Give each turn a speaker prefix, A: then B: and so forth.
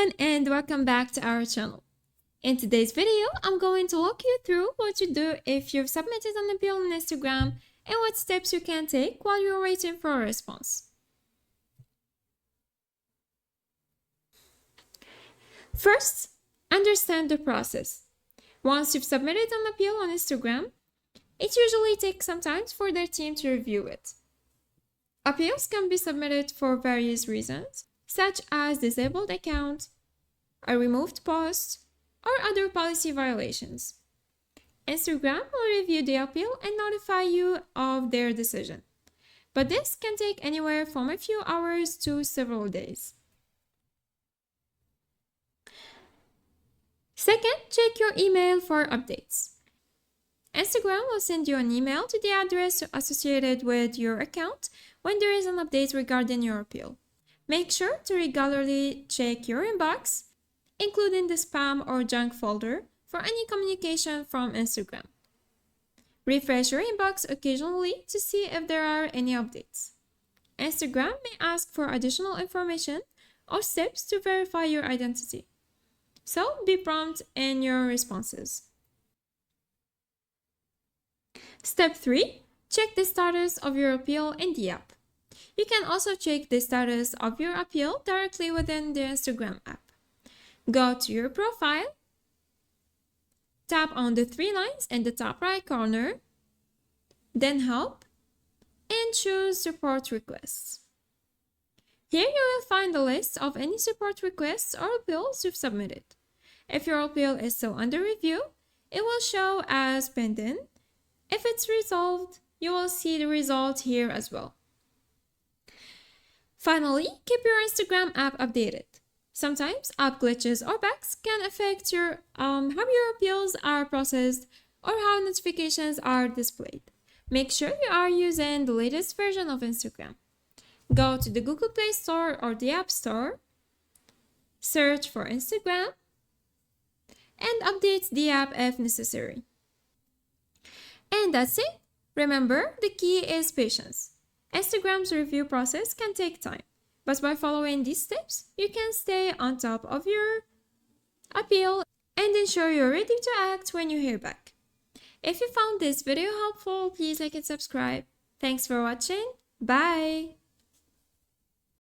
A: everyone, and welcome back to our channel. In today's video, I'm going to walk you through what to do if you've submitted an appeal on Instagram and what steps you can take while you're waiting for a response. First, understand the process. Once you've submitted an appeal on Instagram, it usually takes some time for their team to review it. Appeals can be submitted for various reasons, such as disabled account, a removed post, or other policy violations. Instagram will review the appeal and notify you of their decision, but this can take anywhere from a few hours to several days. Second, check your email for updates. Instagram will send you an email to the address associated with your account when there is an update regarding your appeal. Make sure to regularly check your inbox, including the spam or junk folder, for any communication from Instagram. Refresh your inbox occasionally to see if there are any updates. Instagram may ask for additional information or steps to verify your identity, so be prompt in your responses. Step 3. Check the status of your appeal in the app. You can also check the status of your appeal directly within the Instagram app. Go to your profile, tap on the three lines in the top right corner, then Help, and choose Support Requests. Here you will find a list of any support requests or appeals you've submitted. If your appeal is still under review, it will show as pending. If it's resolved, you will see the result here as well. Finally, keep your Instagram app updated. Sometimes app glitches or bugs can affect how your appeals are processed or how notifications are displayed. Make sure you are using the latest version of Instagram. Go to the Google Play Store or the App Store, search for Instagram, and update the app if necessary. And that's it. Remember, the key is patience. Instagram's review process can take time, but by following these steps, you can stay on top of your appeal and ensure you're ready to act when you hear back. If you found this video helpful, please like and subscribe. Thanks for watching. Bye!